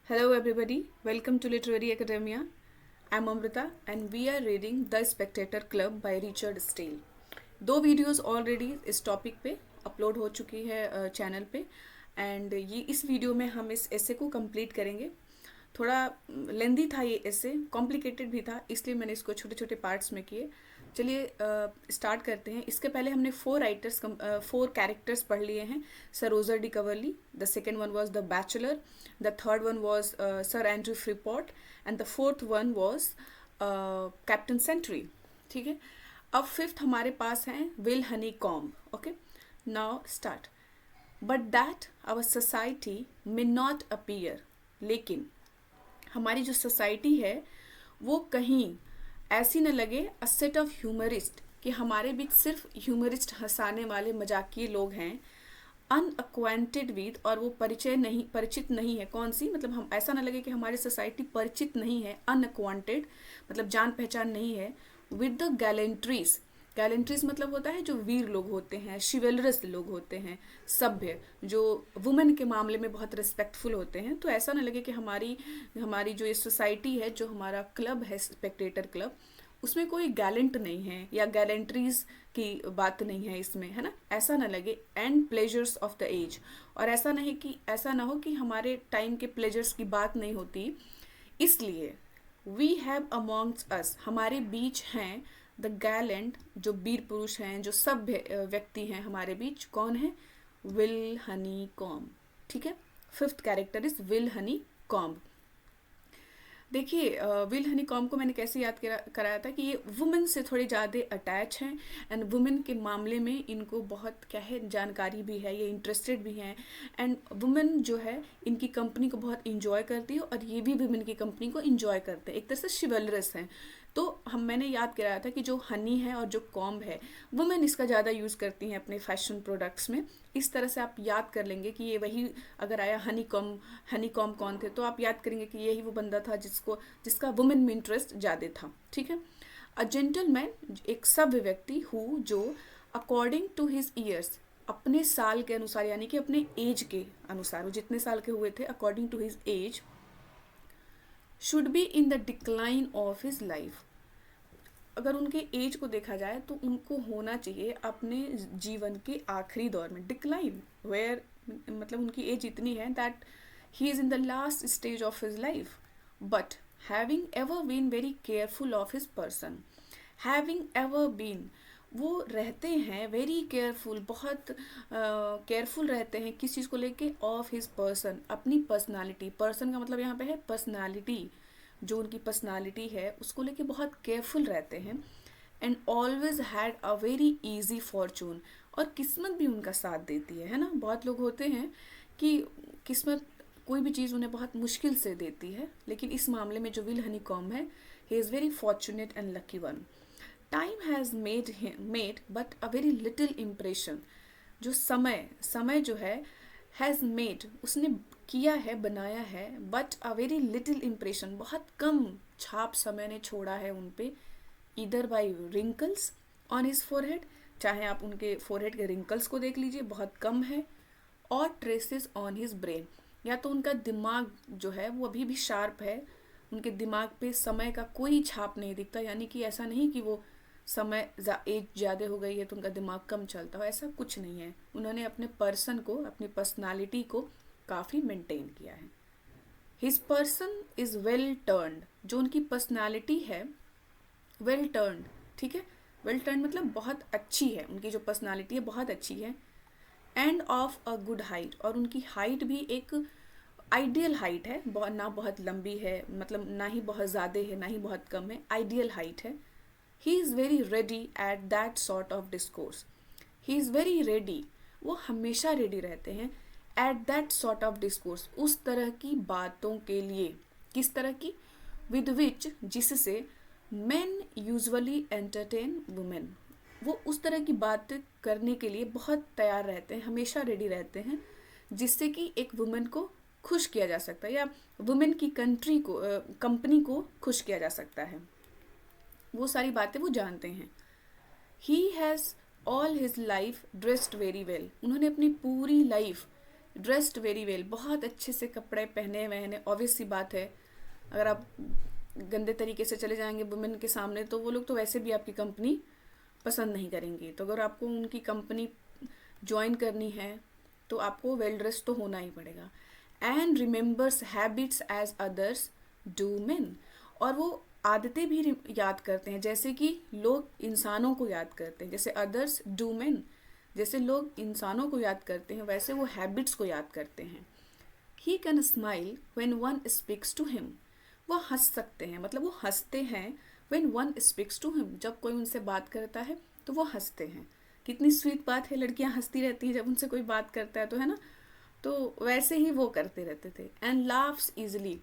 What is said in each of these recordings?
Hello, everybody. Welcome to Literary Academia. I'm Amrita, and we are reading The Spectator Club by Richard Steele. दो videos already इस topic पे upload हो चुकी है channel पे and ये इस वीडियो में हम इस ऐसे को कंप्लीट करेंगे. थोड़ा लेंदी था ये ऐसे, कॉम्प्लिकेटेड भी था, इसलिए मैंने इसको छोटे छोटे पार्ट्स में किए. चलिए स्टार्ट करते हैं. इसके पहले हमने फोर कैरेक्टर्स पढ़ लिए हैं. Sir Roger de Coverley, the second one was the bachelor, the third one was Sir Andrew Freeport and the fourth one was captain Sentry. ठीक है. अब फिफ्थ हमारे पास हैं Will Honeycomb. Okay, now start. But that our society may not appear, लेकिन हमारी जो society है वो कहीं ऐसी न लगे अ सेट ऑफ ह्यूमरिस्ट, कि हमारे बीच सिर्फ ह्यूमरिस्ट, हंसाने वाले मजाकिये लोग हैं. अनअक्वांटेड विद, और वो परिचित नहीं है. कौन सी, मतलब हम ऐसा न लगे कि हमारी सोसाइटी परिचित नहीं है. अनअक्वांटेड मतलब जान पहचान नहीं है. विद द गैलेंट्रीज, गैलेंट्रीज मतलब होता है जो वीर लोग होते हैं, शिवेलरस लोग होते हैं, सभ्य, जो वुमेन के मामले में बहुत रिस्पेक्टफुल होते हैं. तो ऐसा ना लगे कि हमारी हमारी जो ये सोसाइटी है, जो हमारा क्लब है स्पेक्टेटर क्लब, उसमें कोई गैलेंट नहीं है या गैलेंट्रीज की बात नहीं है इसमें, है ना, ऐसा ना लगे. And pleasures of the age, और ऐसा ना हो कि हमारे टाइम के प्लेजर्स की बात नहीं होती. इसलिए वी हैव अमॉन्ग्स अस, हमारे बीच हैं द गैलेंट, जो वीर पुरुष हैं, जो सभ्य व्यक्ति हैं हमारे बीच. कौन है? Will Honey com. ठीक है. Fifth character is will Honey com. देखिए, विल हनी कॉम को मैंने कैसे याद कराया था कि ये वुमेन से थोड़े ज़्यादा अटैच हैं एंड वुमेन के मामले में इनको बहुत क्या है जानकारी भी है, ये इंटरेस्टेड भी हैं. एंड वुमेन जो है इनकी कंपनी को बहुत इंजॉय करती है और ये भी वुमेन की कंपनी को इंजॉय करते हैं. एक तरह से शिवलरस हैं. तो मैंने याद कराया था कि जो हनी है और जो कॉम्ब है, वुमेन इसका ज़्यादा यूज़ करती हैं अपने फैशन प्रोडक्ट्स में. इस तरह से आप याद कर लेंगे कि ये वही, अगर आया हनी कॉम्ब कौन थे, तो आप याद करेंगे कि यही वो बंदा था जिसका वुमेन में इंटरेस्ट ज़्यादा था. ठीक है. अ जेंटलमैन, एक सभ्य व्यक्ति, हु, जो अकॉर्डिंग टू हिज ईयर्स, अपने साल के अनुसार, यानी कि अपने एज के अनुसार, वो जितने साल के हुए थे according to his age, should be in the decline of his life. अगर उनके एज को देखा जाए तो उनको होना चाहिए अपने जीवन के आखिरी दौर में. डिक्लाइन वेयर, मतलब उनकी एज इतनी है that he is in the last stage of his life. But having ever been very careful of his person. Having ever been, वो रहते हैं वेरी केयरफुल, बहुत केयरफुल रहते हैं किस चीज़ को लेके, ऑफ हिज पर्सन, अपनी पर्सनालिटी. पर्सन का मतलब यहाँ पे है पर्सनालिटी. जो उनकी पर्सनालिटी है उसको लेके बहुत केयरफुल रहते हैं. And always had a very easy Fortune, और किस्मत भी उनका साथ देती है ना. बहुत लोग होते हैं कि किस्मत कोई भी चीज़ उन्हें बहुत मुश्किल से देती है, लेकिन इस मामले में जो विल हनी कॉम है, he is very fortunate and lucky one. Time has made but a very little impression. जो समय जो है, हैज़ मेड, उसने किया है, बनाया है, but a very little impression, बहुत कम छाप समय ने छोड़ा है उन पे. इधर by wrinkles on his forehead, चाहे आप उनके फोरहेड के रिंकल्स को देख लीजिए, बहुत कम है. और ट्रेसेस ऑन हिज ब्रेन, या तो उनका दिमाग जो है वो अभी भी शार्प है, उनके दिमाग पे समय का कोई छाप नहीं दिखता. यानी कि ऐसा नहीं कि वो एज ज़्यादा हो गई है तो उनका दिमाग कम चलता हो, ऐसा कुछ नहीं है. उन्होंने अपने पर्सन को, अपनी पर्सनालिटी को काफ़ी मेंटेन किया है. His person is well turned, जो उनकी पर्सनालिटी है, वेल टर्न्ड. ठीक है. वेल टर्न्ड मतलब बहुत अच्छी है, उनकी जो पर्सनालिटी है बहुत अच्छी है. End of a good height, और उनकी हाइट भी एक आइडियल हाइट है, ना बहुत लंबी है, मतलब ना ही बहुत ज़्यादा है ना ही बहुत कम है, आइडियल हाइट है. He is very ready at that sort of discourse. He is very ready, वो हमेशा रेडी रहते हैं. At that sort of discourse, उस तरह की बातों के लिए. किस तरह की? विद विच, जिससे मेन यूजुअली एंटरटेन वुमेन. वो उस तरह की बातें करने के लिए बहुत तैयार रहते हैं, हमेशा रेडी रहते हैं, जिससे कि एक वुमेन को खुश किया जा सकता है, या वुमेन की कंपनी को खुश किया जा सकता है. वो सारी बातें वो जानते हैं. He has all his life dressed very well, उन्होंने अपनी पूरी लाइफ ड्रेस्ड वेरी वेल, बहुत अच्छे से कपड़े पहने हुए हैं। ऑब्वियस सी बात है, अगर आप गंदे तरीके से चले जाएंगे वुमेन के सामने तो वो लोग तो वैसे भी आपकी कंपनी पसंद नहीं करेंगी। तो अगर आपको उनकी कंपनी ज्वाइन करनी है तो आपको वेल ड्रेस तो होना ही पड़ेगा। And remembers habits as others do men, और वो आदतें भी याद करते हैं जैसे कि लोग इंसानों को याद करते हैं। जैसे अदर्स डू मेन, जैसे लोग इंसानों को याद करते हैं वैसे वो हैबिट्स को याद करते हैं। He can smile when one speaks to him, वो हंस सकते हैं, मतलब वो हंसते हैं when one speaks to him, जब कोई उनसे बात करता है तो वो हंसते हैं। कितनी स्वीट बात है, लड़कियां हंसती रहती हैं जब उनसे कोई बात करता है तो, है ना। तो वैसे ही वो करते रहते थे। एंड लाफ्स ईजिली,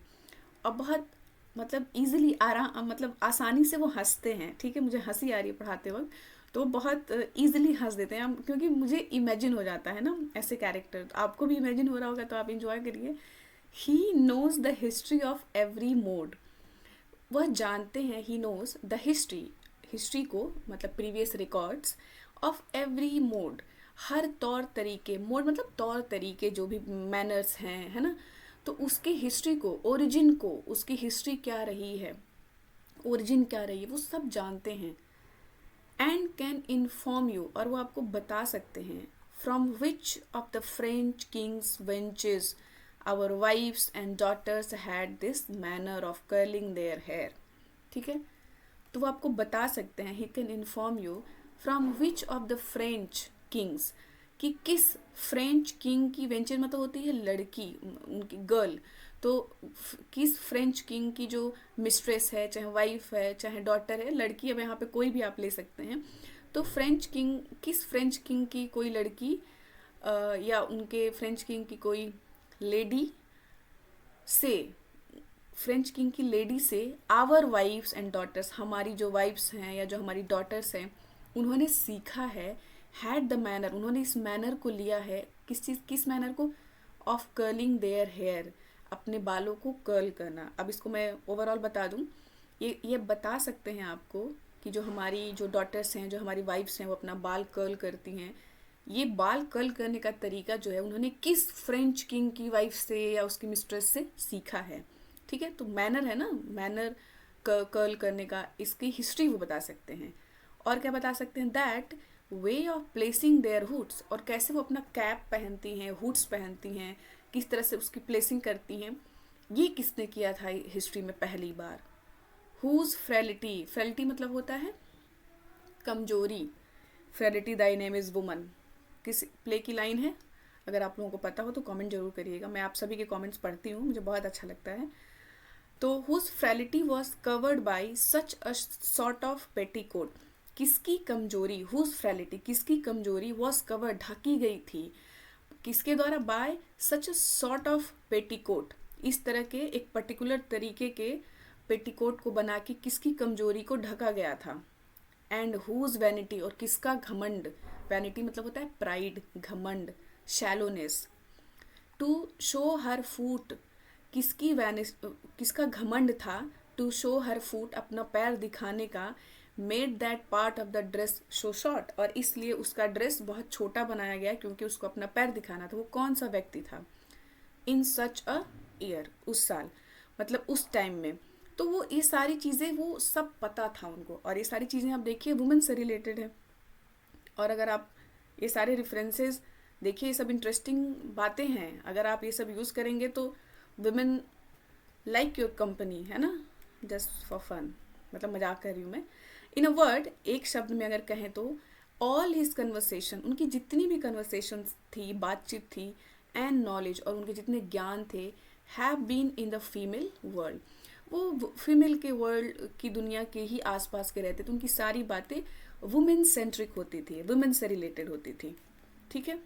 और बहुत मतलब ईजिली आराम मतलब आसानी से वो हंसते हैं। ठीक है, मुझे हंसी आ रही है पढ़ाते वक्त, तो बहुत ईजिली हंस देते हैं क्योंकि मुझे इमेजिन हो जाता है ना ऐसे कैरेक्टर। आपको भी इमेजिन हो रहा होगा तो आप इंजॉय करिए। He knows the history of every mode, वह जानते हैं, he knows the history, history को मतलब previous records, of every mode, हर तौर तरीके, मोड मतलब तौर तरीके, जो भी मैनर्स हैं, है ना, तो उसकी हिस्ट्री को, ओरिजिन को, उसकी हिस्ट्री क्या रही है, ओरिजिन क्या रही है, वो सब जानते हैं। एंड कैन इन्फॉर्म यू, और वो आपको बता सकते हैं, from which of the French kings wenches our wives and daughters had this manner of curling their hair. ठीक है, तो वो आपको बता सकते हैं, he can inform you from which of the French kings, कि किस फ्रेंच किंग की, वेंचर मतलब होती है लड़की, उनकी गर्ल, तो किस फ्रेंच किंग की जो मिस्ट्रेस है, चाहे वाइफ है चाहे डॉटर है, लड़की, अब यहाँ पे कोई भी आप ले सकते हैं। तो फ्रेंच किंग, किस फ्रेंच किंग की कोई लड़की या उनके फ्रेंच किंग की कोई लेडी से, फ्रेंच किंग की लेडी से, आवर वाइफ्स एंड डॉटर्स, हमारी जो वाइफ्स हैं या जो हमारी डॉटर्स हैं, उन्होंने सीखा है, हैड द मैनर, उन्होंने इस मैनर को लिया है, किस चीज़, किस मैनर को, ऑफ कर्लिंग देयर हेयर, अपने बालों को कर्ल करना। अब इसको मैं ओवरऑल बता दूं, ये बता सकते हैं आपको कि जो हमारी जो डॉटर्स हैं, जो हमारी वाइफ्स हैं, वो अपना बाल कर्ल करती हैं। ये बाल कर्ल करने का तरीका जो है उन्होंने किस फ्रेंच किंग की वाइफ से या उसकी मिस्ट्रेस से सीखा है। ठीक है, तो मैनर है ना, मैनर कर्ल करने का, इसकी हिस्ट्री वो बता सकते हैं। और क्या बता सकते हैं, that way of placing their hoods, और कैसे वो अपना कैप पहनती हैं, हुड्स पहनती हैं, किस तरह से उसकी प्लेसिंग करती हैं, ये किसने किया था हिस्ट्री में पहली बार। हुज फ्रेलिटी, फ्रेलिटी मतलब होता है कमजोरी, frailty Dai name is woman, किस प्ले की लाइन है, अगर आप लोगों को पता हो तो कमेंट जरूर करिएगा, मैं आप सभी के कमेंट्स पढ़ती हूँ, मुझे बहुत अच्छा लगता है। तो whose frailty was covered by such a sort of petticoat, किसकी कमजोरी, हुज फ्रेलिटी, किसकी कमजोरी, वॉज कवर्ड, ढकी गई थी, किसके द्वारा, bye such a sort of petticoat, इस तरह के एक पर्टिकुलर तरीके के पेटीकोट को बना के किसकी कमजोरी को ढका गया था। एंड हुज वैनिटी, और किसका घमंड, वैनिटी मतलब होता है प्राइड, घमंड, शैलोनेस, टू शो हर फूट, किसकी किसका घमंड था, टू शो हर फूट, अपना पैर दिखाने का, made that part of the dress show short, और इसलिए उसका ड्रेस बहुत छोटा बनाया गया क्योंकि उसको अपना पैर दिखाना था। वो कौन सा व्यक्ति था, इन सच अ ईयर, उस साल, मतलब उस टाइम में। तो वो ये सारी चीज़ें वो सब पता था उनको, और ये सारी चीज़ें आप देखिए वुमेन से रिलेटेड है। और अगर आप ये सारे रेफरेंसेस देखिए, ये सब इंटरेस्टिंग बातें हैं, अगर आप ये सब यूज़ करेंगे तो वुमेन लाइक योर कंपनी, है ना, जस्ट फॉर फन, मतलब मजाक कर रही हूँ मैं। इन अ वर्ड, एक शब्द में अगर कहें तो, ऑल हिज कन्वर्सेशन, उनकी जितनी भी कन्वर्सेशन थी, बातचीत थी, एंड नॉलेज, और उनके जितने ज्ञान थे, have been in the female world, वो फीमेल के वर्ल्ड की दुनिया के ही आसपास के रहते थे, उनकी सारी बातें वुमेन सेंट्रिक होती थी, वुमेन से रिलेटेड होती थी। ठीक है,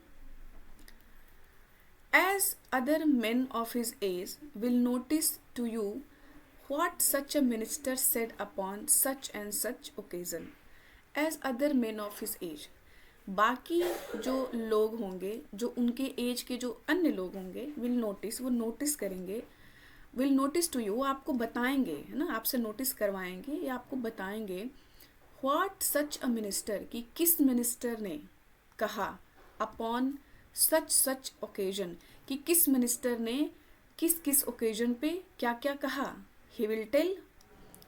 as other men of his age will notice to you what such a minister said upon such and such occasion, as other men of his age, बाकी जो लोग होंगे, जो उनके एज के जो अन्य लोग होंगे, विल नोटिस, वो नोटिस करेंगे, विल नोटिस टू यू, आपको बताएंगे, है ना, आपसे नोटिस करवाएंगे या आपको बताएंगे, व्हाट सच अ मिनिस्टर, कि किस मिनिस्टर ने कहा, अपॉन सच सच ओकेजन, कि किस मिनिस्टर ने किस किस ओकेजन पे क्या क्या कहा। He will tell.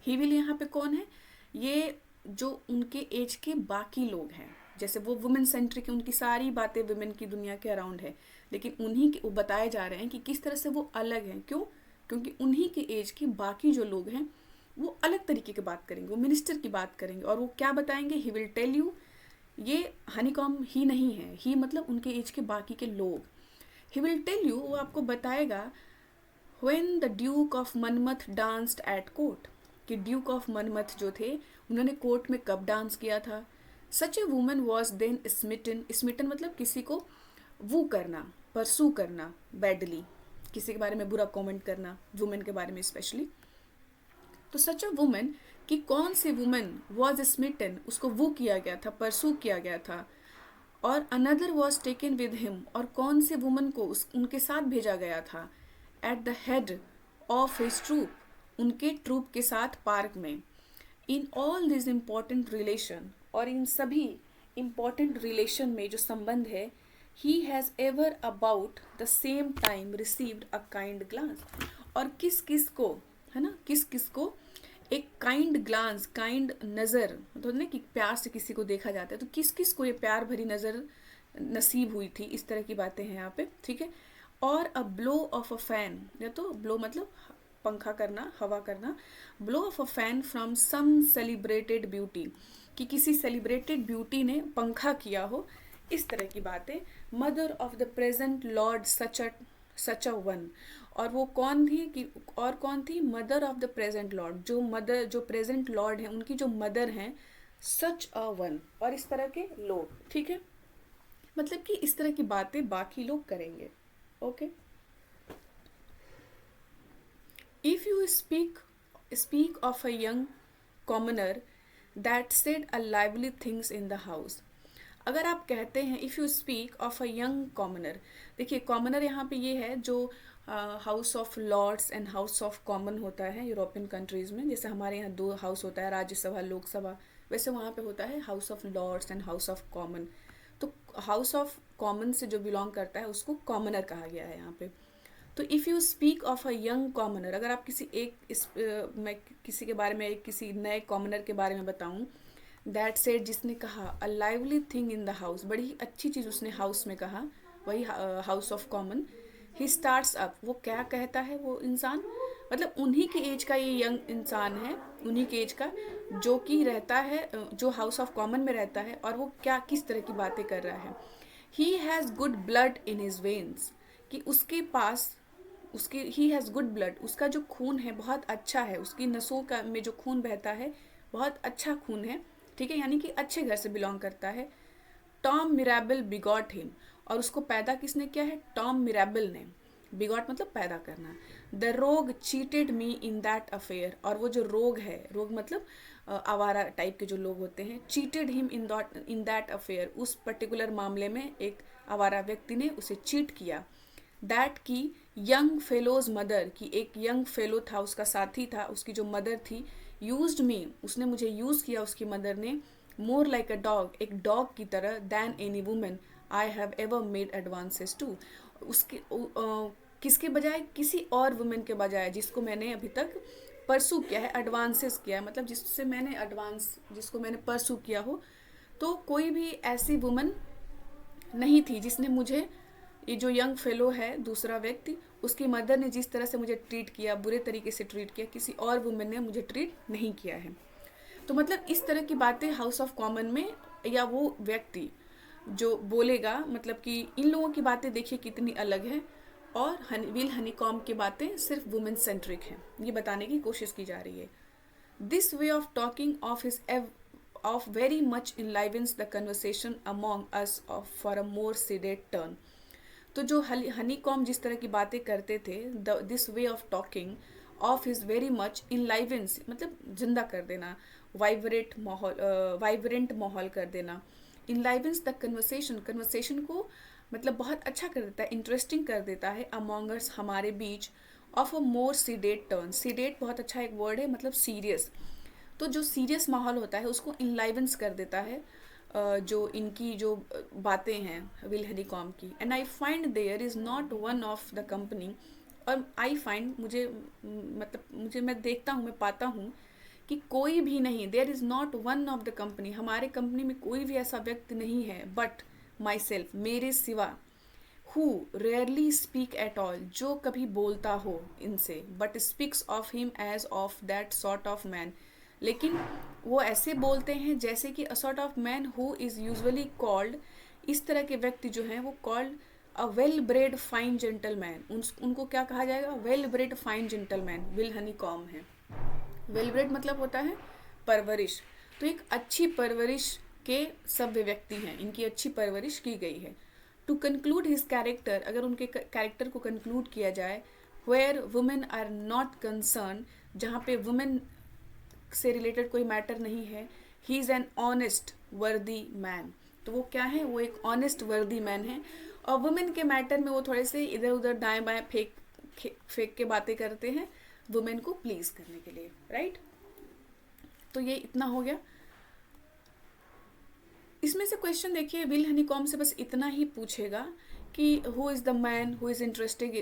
He will यहाँ पे कौन है? ये जो उनके एज के बाकी लोग हैं, जैसे वो वुमेन सेंट्रिक है, उनकी सारी बातें वुमेन की दुनिया के अराउंड है, लेकिन उन्हीं के वो बताए जा रहे हैं कि किस तरह से वो अलग हैं। क्यों? क्योंकि उन्हीं के एज के बाकी जो लोग हैं वो अलग तरीके की बात करेंगे, वो मिनिस्टर की बात करेंगे। और वो क्या बताएंगे? He will tell you. ये हनीकॉम ही नहीं है, ही मतलब उनके एज के बाकी के लोग। ही विल टेल यू, वो आपको बताएगा when the Duke of Monmouth danced at court, कि ड्यूक ऑफ मनमथ जो थे उन्होंने कोर्ट में कब डांस किया था। Such a woman was then smitten. Smitten मतलब किसी को वो करना, परसू करना बैडली, किसी के बारे में बुरा कमेंट करना, वुमेन के बारे में स्पेशली। तो सच अ वुमन, कि कौन सी वुमन वॉज स्मिटन, उसको वो किया गया था, परसू किया गया था। और another was taken with him, और कौन से वुमन को उनके साथ भेजा गया था। At the head of his troop, उनके ट्रूप के साथ पार्क में। In all this important relation, और इन सभी इम्पॉर्टेंट रिलेशन में जो संबंध है, he has ever about the same time received a kind glance. और किस किस को, है ना, किस किस को एक काइंड ग्लांस, काइंड नज़र, मतलब ना कि प्यार से किसी को देखा जाता है, तो किस किस को ये प्यार भरी नज़र नसीब हुई थी। इस तरह की बातें हैं यहाँ पे, ठीक है। और a blow of a fan, या तो ब्लो मतलब पंखा करना, हवा करना, blow of a fan from some celebrated beauty, कि किसी सेलिब्रेटेड ब्यूटी ने पंखा किया हो। इस तरह की बातें। Mother of the present Lord such a one, और वो कौन थी कि, और कौन थी? Mother of the present Lord, जो मदर, जो प्रेजेंट लॉर्ड हैं उनकी जो मदर हैं, सच अ वन, और इस तरह के लोग, ठीक है। मतलब कि इस तरह की बातें बाकी लोग करेंगे। Okay. If you speak of a young commoner that said a lively things in the house, अगर आप कहते हैं if you speak of a young commoner, देखिए कॉमनर यहाँ पे ये है जो house of lords and house of common होता है यूरोपियन कंट्रीज़ में। जैसे हमारे यहाँ दो हाउस होता है, राज्यसभा, लोकसभा, वैसे वहाँ पे होता है house of lords and house of common. तो हाउस ऑफ कॉमन से जो बिलोंग करता है उसको कॉमनर कहा गया है यहाँ पे। तो if you speak of a young commoner, अगर आप किसी मैं किसी के बारे में, एक किसी नए कॉमनर के बारे में बताऊँ, दैट सेड, जिसने कहा, a lively thing in the house, बड़ी ही अच्छी चीज़ उसने हाउस में कहा, वही house of common. He starts up, वो क्या कहता है वो इंसान, मतलब उन्हीं के एज का ये यंग इंसान है, उन्हीं के एज का, जो कि रहता है, जो हाउस ऑफ कॉमन में रहता है, और वो क्या किस तरह की बातें कर रहा है। He has good blood in his veins, कि उसके पास, उसकी, ही हैज़ गुड ब्लड, उसका जो खून है बहुत अच्छा है, उसकी नसों का में जो खून बहता है बहुत अच्छा खून है, ठीक है, यानी कि अच्छे घर से बिलोंग करता है। टॉम मिराबल बिगॉट हिम, और उसको पैदा किसने किया है? टॉम मिराबल ने। बिगॉट मतलब पैदा करना। द रोग cheated me in that affair, और वो जो रोग है, रोग मतलब आवारा टाइप के जो लोग होते हैं, cheated him in that affair, उस पर्टिकुलर मामले में एक आवारा व्यक्ति ने उसे चीट किया। दैट की यंग फेलोज मदर, की एक यंग फेलो था, उसका साथी था, उसकी जो मदर थी, यूज्ड मी, उसने मुझे यूज़ किया, उसकी मदर ने, मोर लाइक अ डॉग, एक डॉग की तरह, than any women I have ever made advances to, उसके किसके बजाय? किसी और वुमेन के बजाय, जिसको मैंने अभी तक परसू किया है, एडवांसेस किया है, मतलब जिससे मैंने एडवांस, जिसको मैंने परसू किया हो। तो कोई भी ऐसी वुमन नहीं थी जिसने मुझे, ये जो यंग फेलो है दूसरा व्यक्ति, उसकी मदर ने जिस तरह से मुझे ट्रीट किया, बुरे तरीके से ट्रीट किया, किसी और वुमेन ने मुझे ट्रीट नहीं किया है। तो मतलब इस तरह की बातें हाउस ऑफ कॉमन में, या वो व्यक्ति जो बोलेगा, मतलब कि इन लोगों की बातें देखिए कितनी अलग है, और विल हनीकॉम की बातें सिर्फ वुमेन सेंट्रिक हैं, ये बताने की कोशिश की जा रही है। This way of talking of his of very much enlivens the conversation among us of for a more sedate turn. तो जो हनीकॉम जिस तरह की बातें करते थे, this way of talking of is very much enlivens, मतलब जिंदा कर देना, वाइब्रेंट माहौल कर देना। इनलाइवेंस द कन्वर्सेशन, कन्वर्सेशन को मतलब बहुत अच्छा कर देता है, इंटरेस्टिंग कर देता है, अमॉन्ग अस, हमारे बीच, of a more sedate turn. Sedate बहुत अच्छा एक वर्ड है, मतलब सीरियस। तो जो सीरियस माहौल होता है उसको इनलाइवेंस कर देता है, जो इनकी जो बातें हैं विल हनीकॉम की, and I find there is not one of the company, और आई फाइंड मुझे मैं देखता हूँ, मैं पाता हूँ कि कोई भी नहीं, there is not one of the company, हमारे कंपनी में कोई भी ऐसा व्यक्ति नहीं है, बट माई सेल्फ, मेरे सिवा, who rarely speak at all, जो कभी बोलता हो इनसे, but speaks of him as of that sort of man, लेकिन वो ऐसे बोलते हैं जैसे कि a sort of man who is usually called, इस तरह के व्यक्ति जो हैं वो called a well bred fine gentleman, उनको क्या कहा जाएगा, well bred fine gentleman, Will Honeycomb है। वेल ब्रेड मतलब होता है परवरिश, तो एक अच्छी परवरिश के सभ्य व्यक्ति हैं, इनकी अच्छी परवरिश की गई है। टू कंक्लूड हिज कैरेक्टर, अगर उनके कैरेक्टर को कंक्लूड किया जाए, where women are not concern, जहाँ पे वुमेन से रिलेटेड कोई मैटर नहीं है, he is an honest worthy man, तो वो क्या है, वो एक ऑनेस्ट वर्दी मैन है, और वुमेन के मैटर में वो थोड़े से इधर उधर दाएं बाएं फेंक के बातें करते हैं वुमेन को प्लीज करने के लिए, राइट। तो ये इतना हो गया। इसमें से क्वेश्चन देखिए, विल हनीकॉम से बस इतना ही पूछेगा कि who is the man who is interested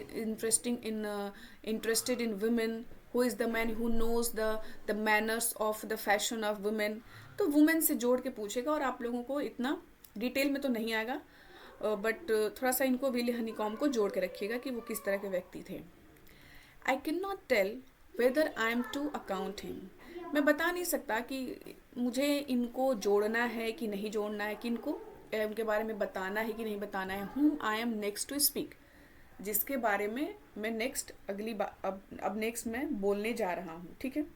in women, who is the man who knows the manners of the fashion of women, तो वुमेन से जोड़ के पूछेगा, और आप लोगों को इतना डिटेल में तो नहीं आएगा, बट थोड़ा सा इनको विल हनीकॉम को जोड़ के रखिएगा कि वो किस तरह के व्यक्ति थे। I can not tell whether I am to account him, मैं बता नहीं सकता कि मुझे इनको जोड़ना है कि नहीं जोड़ना है, कि इनको उनके बारे में बताना है कि नहीं बताना है। Whom I am next to speak, जिसके बारे में मैं नेक्स्ट अब नेक्स्ट मैं बोलने जा रहा हूँ, ठीक है।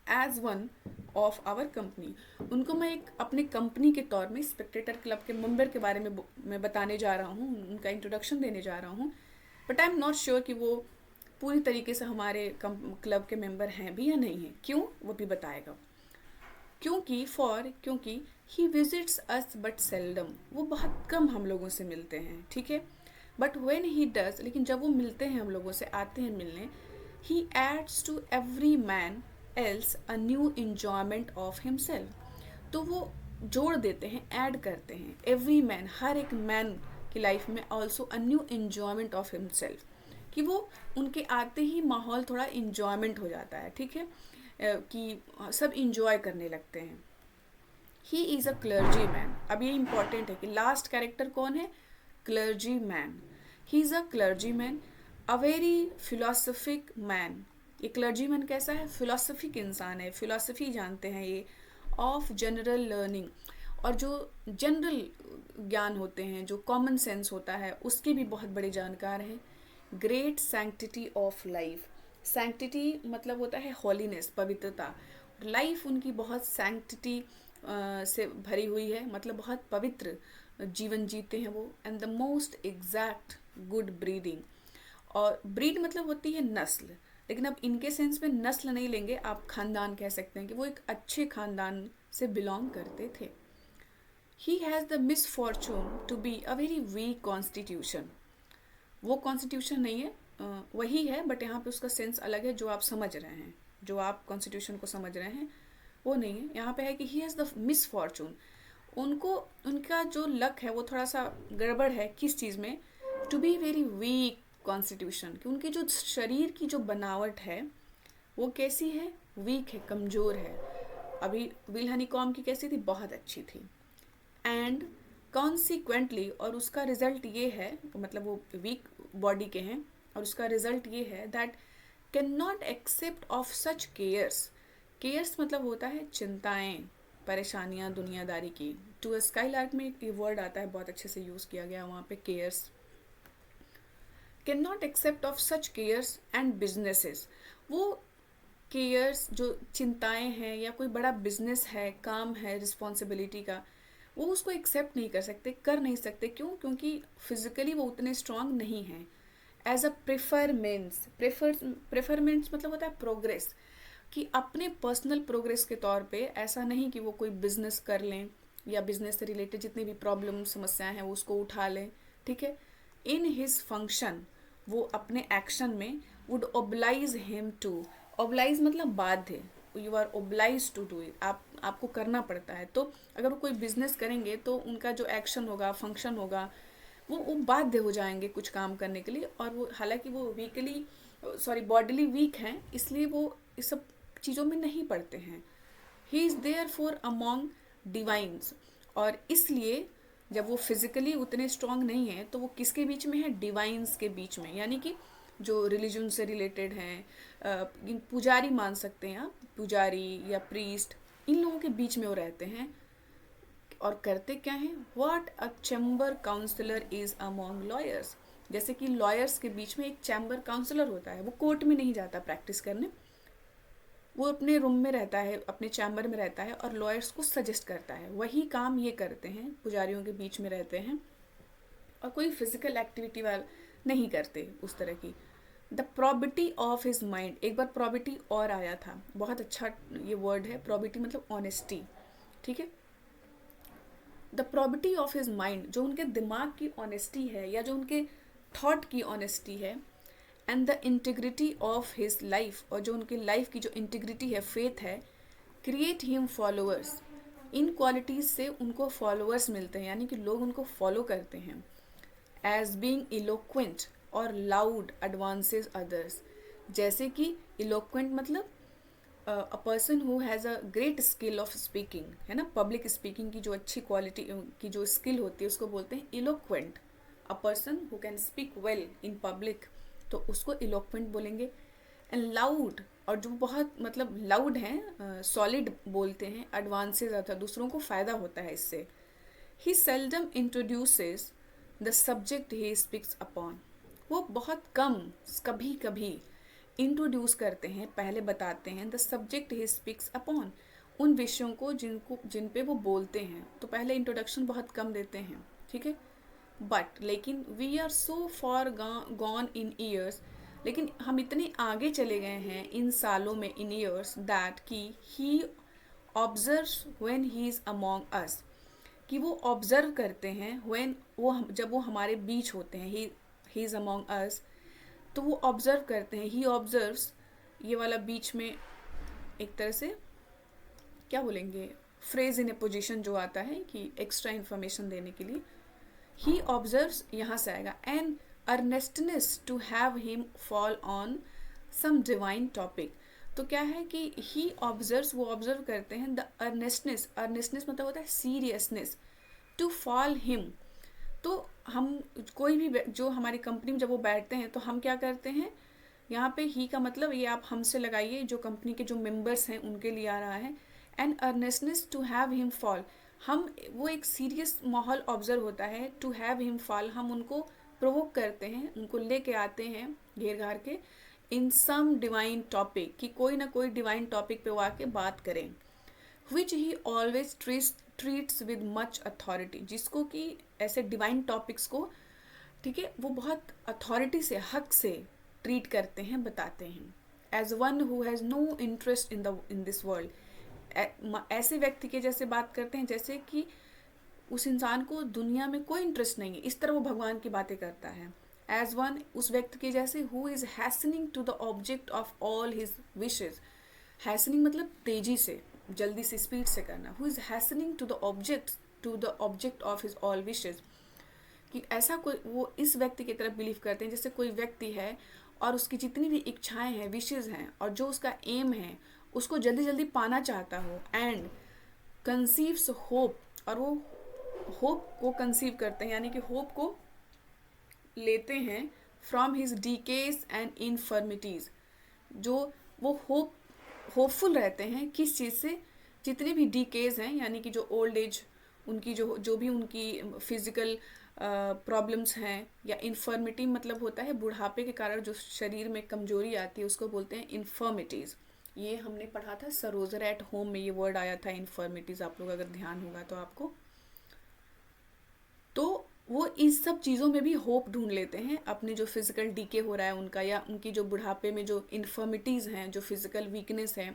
As one of our company, उनको मैं एक अपने कंपनी के तौर में स्पेक्टेटर क्लब के मेंबर के बारे में मैं बताने जा रहा हूँ, उनका इंट्रोडक्शन देने जा रहा हूँ, but I am not sure कि वो पूरी तरीके से हमारे क्लब के मेंबर हैं भी या नहीं हैं। क्यों, वो भी बताएगा। क्योंकि ही विजिट्स अस बट सेल्डम, वो बहुत कम हम लोगों से मिलते हैं, ठीक है। बट व्हेन ही डज, लेकिन जब वो मिलते हैं, हम लोगों से आते हैं मिलने, he adds to every man else a new enjoyment of himself, तो वो जोड़ देते हैं, ऐड करते हैं, एवरी मैन, हर एक मैन की लाइफ में, also a new enjoyment of himself, कि वो उनके आते ही माहौल थोड़ा इंजॉयमेंट हो जाता है, ठीक है, कि सब इंजॉय करने लगते हैं। He is a clergy man, अब ये इंपॉर्टेंट है कि लास्ट कैरेक्टर कौन है, clergy man. He is a clergy man, a very philosophic man, ये क्लर्जी मैन कैसा है, फिलोसफिक इंसान है, फिलोसफी जानते हैं ये, ऑफ जनरल लर्निंग, और जो जनरल ज्ञान होते हैं, जो कॉमन सेंस होता है, उसके भी बहुत बड़े जानकार हैं। Great sanctity of life, sanctity मतलब होता है हॉलीनेस, पवित्रता, लाइफ उनकी बहुत सैंक्टिटी से भरी हुई है, मतलब बहुत पवित्र जीवन जीते हैं वो, and the most exact good breeding, और ब्रीड मतलब होती है नस्ल, लेकिन अब इनके सेंस में नस्ल नहीं लेंगे, आप खानदान कह सकते हैं कि वो एक अच्छे खानदान से बिलोंग करते थे। He has the misfortune to be a very weak constitution, वो कॉन्स्टिट्यूशन नहीं है, वही है, बट यहाँ पे उसका सेंस अलग है, जो आप समझ रहे हैं, जो आप कॉन्स्टिट्यूशन को समझ रहे हैं वो नहीं है। यहाँ पे है कि ही हैज़ द मिसफॉर्चून, उनको उनका जो लक है वो थोड़ा सा गड़बड़ है, किस चीज़ में, to be very weak constitution, कि उनकी जो शरीर की जो बनावट है वो कैसी है, वीक है, कमज़ोर है। अभी विल हनीकॉम की कैसी थी, बहुत अच्छी थी। एंड कॉन्सिक्वेंटली, और उसका रिजल्ट ये है, मतलब वो वीक बॉडी के हैं, और उसका रिजल्ट ये है that can not except of such cares, cares मतलब होता है चिंताएं, परेशानियां दुनियादारी की। टू स्काई लार्क में ये वर्ड आता है, बहुत अच्छे से यूज़ किया गया वहाँ पे, cares, can not except of such cares and businesses, वो केयर्स जो चिंताएं हैं या कोई बड़ा बिजनेस है, काम है रिस्पॉन्सिबिलिटी का, वो उसको एक्सेप्ट नहीं कर सकते, कर नहीं सकते। क्यों, क्योंकि फिजिकली वो उतने स्ट्रांग नहीं हैं। एज अ प्रेफरमेंट्स मतलब होता है प्रोग्रेस, कि अपने पर्सनल प्रोग्रेस के तौर पे, ऐसा नहीं कि वो कोई बिजनेस कर लें या बिजनेस से रिलेटेड जितनी भी प्रॉब्लम समस्याएं हैं वो उसको उठा लें, ठीक है। इन हिज फंक्शन, वो अपने एक्शन में would oblige him to, oblige मतलब बाध्य, you are oblige to do it, आपको करना पड़ता है। तो अगर वो कोई बिजनेस करेंगे तो उनका जो एक्शन होगा, फंक्शन होगा, वो बाध्य हो जाएंगे कुछ काम करने के लिए। और वो हालांकि वो वीकली बॉडीली वीक हैं, इसलिए वो इस सब चीज़ों में नहीं पड़ते हैं। He is there for among divines, और इसलिए जब वो फिजिकली उतने स्ट्रांग नहीं है तो वो किसके बीच में है? डिवाइन्स के बीच में, यानी कि जो रिलीजन से रिलेटेड हैं, पुजारी मान सकते हैं आप, पुजारी या प्रीस्ट, इन लोगों के बीच में वो रहते हैं। और करते क्या हैं? What a chamber counsellor is among lawyers, जैसे कि लॉयर्स के बीच में एक चैम्बर काउंसलर होता है। वो कोर्ट में नहीं जाता प्रैक्टिस करने, वो अपने रूम में रहता है, अपने चैम्बर में रहता है और लॉयर्स को सजेस्ट करता है। वही काम ये करते हैं, पुजारियों के बीच में रहते हैं और कोई फिजिकल एक्टिविटी वाल नहीं करते उस तरह की। The probity of his mind, एक बार प्रॉबिटी और आया था, बहुत अच्छा ये वर्ड है, प्रॉबिटी मतलब ऑनेस्टी, ठीक है। The probity of his mind, जो उनके दिमाग की ऑनेस्टी है या जो उनके थॉट की ऑनेस्टी है, and the integrity of his life, और जो उनकी लाइफ की जो इंटीग्रिटी है, फेथ है, क्रिएट हिम फॉलोअर्स। इन क्वालिटीज से उनको फॉलोअर्स मिलते हैं, यानी कि लोग उनको फॉलो करते हैं। एज बीइंग इलोक्वेंट और लाउड एडवांसेस अदर्स, जैसे कि इलोक्वेंट मतलब a person who has a great skill of speaking, है ना, पब्लिक स्पीकिंग की जो अच्छी क्वालिटी की जो स्किल होती है उसको बोलते हैं eloquent. A person who can speak well in public, तो उसको इलोक्वेंट बोलेंगे। एंड लाउड, और जो बहुत मतलब लाउड हैं, सॉलिड बोलते हैं, एडवांसेस आता है, दूसरों को फ़ायदा होता है इससे। He seldom introduces the subject he speaks upon, वो बहुत कम, कभी कभी इंट्रोड्यूस करते हैं, पहले बताते हैं, the subject he speaks upon, उन विषयों को जिन पे वो बोलते हैं, तो पहले इंट्रोडक्शन बहुत कम देते हैं, ठीक है। बट लेकिन we are so far gone in years, लेकिन हम इतने आगे चले गए हैं इन सालों में, इन ईयर्स, दैट कि he observes when he is among us, कि वो ऑब्जर्व करते हैं व्हेन जब वो हमारे बीच होते हैं, ही इज़ अमॉन्ग अस, तो वो ऑब्जर्व करते हैं। ही ऑब्जर्व्स, ये वाला बीच में एक तरह से क्या बोलेंगे, फ्रेज इन ए पोजिशन जो आता है कि एक्स्ट्रा इन्फॉर्मेशन देने के लिए, ही ऑब्जर्व्स यहाँ से आएगा। And earnestness to have him fall on some divine topic, तो क्या है कि ही ऑब्जर्व्स, वो ऑब्जर्व करते हैं, द अर्नेस्टनेस, अर्नेस्टनेस मतलब होता है सीरियसनेस, टू फॉल हिम, तो हम कोई भी जो हमारी कंपनी में जब वो बैठते हैं तो हम क्या करते हैं, यहाँ पे ही का मतलब ये आप हमसे लगाइए, जो कंपनी के जो मेंबर्स हैं उनके लिए आ रहा है। And earnestness to have him fall, हम वो एक सीरियस माहौल ऑब्जर्व होता है, टू हैव हिम फॉल, हम उनको प्रोवोक करते हैं, उनको लेके आते हैं घेर घार के, इन सम डिवाइन टॉपिक, कि कोई ना कोई डिवाइन टॉपिक पे वो आके बात करें। Which he always treats with much authority, जिसको कि ऐसे डिवाइन टॉपिक्स को, ठीक है, वो बहुत अथॉरिटी से, हक से ट्रीट करते हैं, बताते हैं। As one who has no interest in this world, ऐसे व्यक्ति के जैसे बात करते हैं जैसे कि उस इंसान को दुनिया में कोई इंटरेस्ट नहीं है, इस तरह वो भगवान की बातें करता है। एज वन, उस व्यक्ति के जैसे, who is hastening to the object of all his wishes, hastening मतलब तेजी से, जल्दी से, स्पीड से करना, who is hastening to the object of his all wishes, कि ऐसा कोई, वो इस व्यक्ति की तरफ बिलीव करते हैं जैसे कोई व्यक्ति है और उसकी जितनी भी इच्छाएं हैं, विशेज हैं, और जो उसका एम है उसको जल्दी जल्दी पाना चाहता हो। एंड कंसीव्स होप, और वो होप को कंसीव करते हैं, यानी कि होप को लेते हैं फ्रॉम हिज डीकेज एंड इनफर्मिटीज़, जो वो होपफुल रहते हैं किस चीज़ से, जितने भी डीकेज हैं, यानी कि जो ओल्ड एज, उनकी जो भी उनकी फिजिकल प्रॉब्लम्स हैं, या इन्फर्मिटी मतलब होता है बुढ़ापे के कारण जो शरीर में कमजोरी आती है, उसको बोलते हैं इन्फर्मिटीज़। ये हमने पढ़ा था सरोजर एट होम में, ये वर्ड आया था इन्फर्मिटीज़, आप लोग अगर ध्यान होगा तो आपको। तो वो इस सब चीज़ों में भी होप ढूंढ लेते हैं, अपने जो फिजिकल डीके हो रहा है उनका, या उनकी जो बुढ़ापे में जो इन्फर्मिटीज़ हैं, जो फिजिकल वीकनेस है।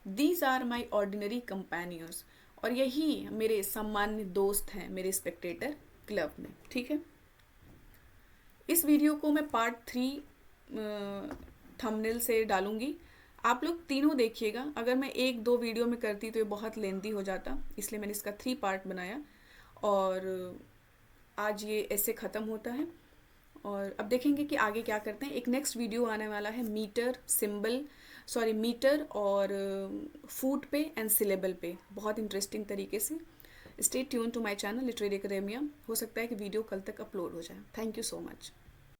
These are my ordinary companions, और यही मेरे सामान्य दोस्त हैं मेरे स्पेक्टेटर क्लब में, ठीक है। इस वीडियो को मैं पार्ट 3 थंबनेल से डालूंगी, आप लोग तीनों देखिएगा। अगर मैं एक दो वीडियो में करती तो ये बहुत लेंदी हो जाता, इसलिए मैंने इसका 3 पार्ट बनाया। और आज ये ऐसे ख़त्म होता है। और अब देखेंगे कि आगे क्या करते हैं। एक नेक्स्ट वीडियो आने वाला है मीटर और फूड पे एंड सिलेबल पे, बहुत इंटरेस्टिंग तरीके से। Stay tuned to my channel literary academia. हो सकता है कि वीडियो कल तक अपलोड हो जाए। Thank you so much.